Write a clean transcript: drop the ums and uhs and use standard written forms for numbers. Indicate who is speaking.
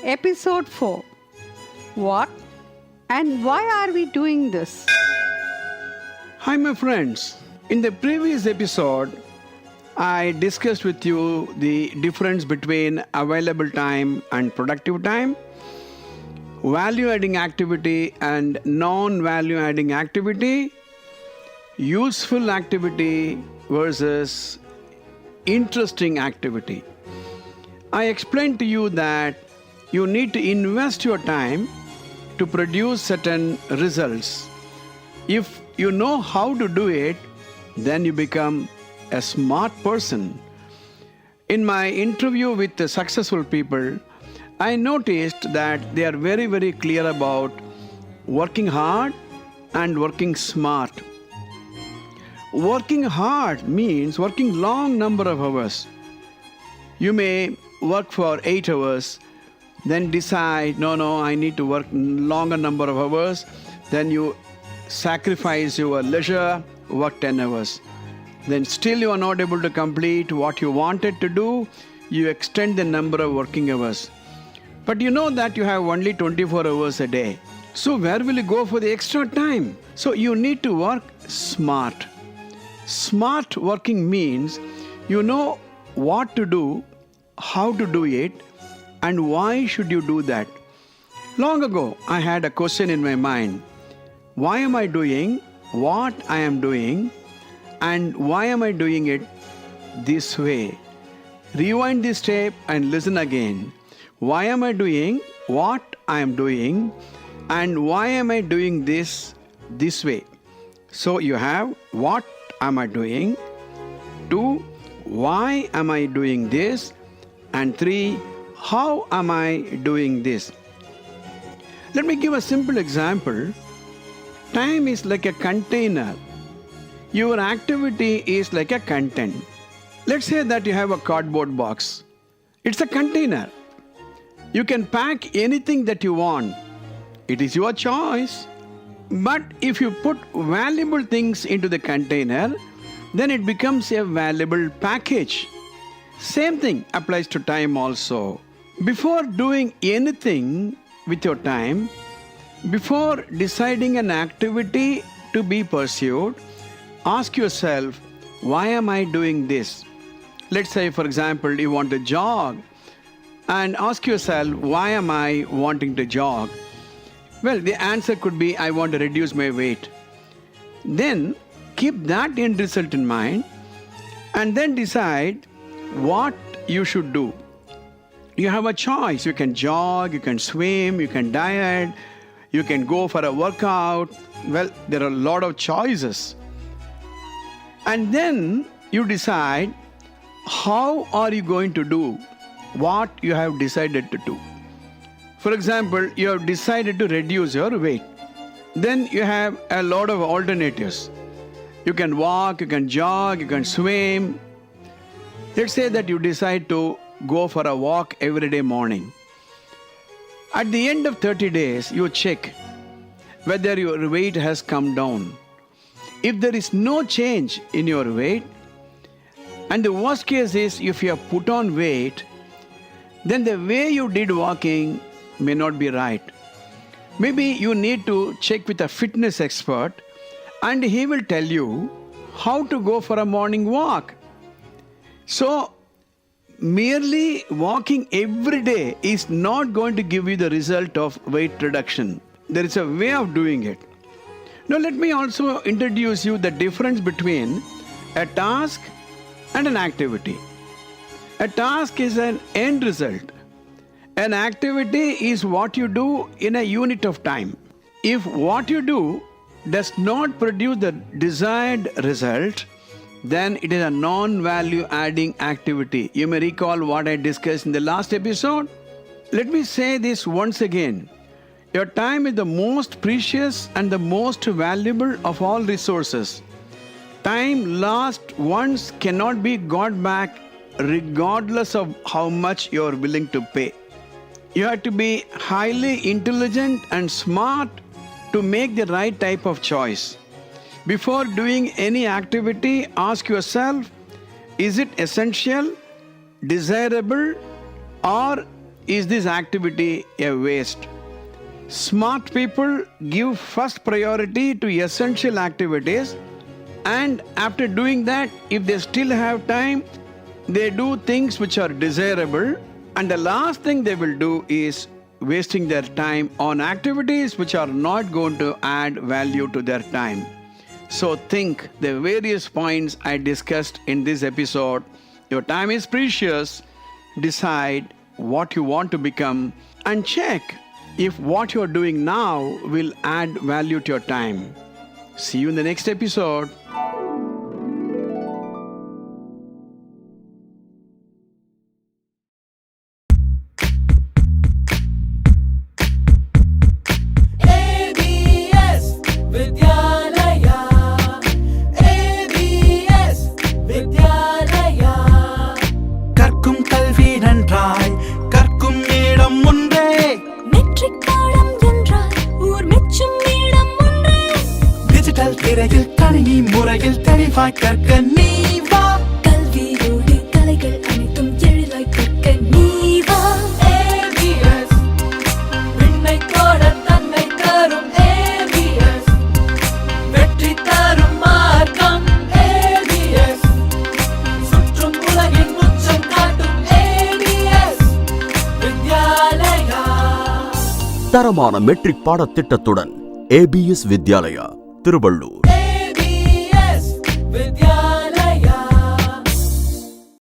Speaker 1: Episode 4. What and why are we doing this?
Speaker 2: Hi, my friends. In the previous episode, I discussed with you the difference between available time and productive time, value adding activity and non value adding activity, useful activity versus interesting activity. I explained to you that you need to invest your time to produce certain results. If you know how to do it, then you become a smart person. In my interview with the successful people, I noticed that they are very, very clear about working hard and working smart. Working hard means working long number of hours. You may work for 8 hours, then decide, no, I need to work longer number of hours. Then you sacrifice your leisure, work 10 hours. Then still you are not able to complete what you wanted to do, you extend the number of working hours. But you know that you have only 24 hours a day. So where will you go for the extra time? So you need to work smart. Smart working means you know what to do, how to do it, and why should you do that. Long ago, I had a question in my mind. Why am I doing what I am doing, and why am I doing it this way? Rewind this tape and listen again. Why am I doing what I am doing, and why am I doing this way? So you have what am I doing, 2, why am I doing this, and 3, how am I doing this? Let me give a simple example. Time is like a container. Your activity is like a content. Let's say that you have a cardboard box. It's a container. You can pack anything that you want. It is your choice. But if you put valuable things into the container, then it becomes a valuable package. Same thing applies to time also. Before doing anything with your time, before deciding an activity to be pursued, ask yourself, why am I doing this? Let's say, for example, you want to jog, and ask yourself, why am I wanting to jog? Well, the answer could be, I want to reduce my weight. Then keep that end result in mind, and then decide what you should do. You have a choice. You can jog, you can swim, you can diet, you can go for a workout. Well, there are a lot of choices. And then you decide, how are you going to do what you have decided to do? For example, you have decided to reduce your weight. Then you have a lot of alternatives. You can walk, you can jog, you can swim. Let's say that you decide to go for a walk every day morning. At the end of 30 days, you check whether your weight has come down. If there is no change in your weight, and the worst case is if you have put on weight, then the way you did walking may not be right. Maybe you need to check with a fitness expert, and he will tell you how to go for a morning walk. So, merely walking every day is not going to give you the result of weight reduction. There is a way of doing it. Now let me also introduce you the difference between a task and an activity. A task is an end result. An activity is what you do in a unit of time. If what you do does not produce the desired result, then it is a non-value adding activity. You may recall what I discussed in the last episode. Let me say this once again. Your time is the most precious and the most valuable of all resources. Time lost once cannot be got back regardless of how much you are willing to pay. You have to be highly intelligent and smart to make the right type of choice. Before doing any activity, ask yourself, is it essential, desirable, or is this activity a waste? Smart people give first priority to essential activities, and after doing that, if they still have time, they do things which are desirable, and the last thing they will do is wasting their time on activities which are not going to add value to their time. So think the various points I discussed in this episode. Your time is precious. Decide what you want to become and check if what you're doing now will add value to your time. See you in the next episode.
Speaker 3: கற்க நீ வா கல்வியோடு கலைகள் அனைத்தும் எழிலாய் கற்க நீ வா ABS விண்ணை கோட தன்னை தரும் ABS வெற்றி தரும் மார்க்கம் ABS சுற்றும் உலகின் உச்சம் காட்டும் ABS வித்யாலயா.
Speaker 4: தரமான மெட்ரிக் பாடத்திட்டத்துடன் ABS வித்யாலயா திருவள்ளூர்.
Speaker 3: வித்யா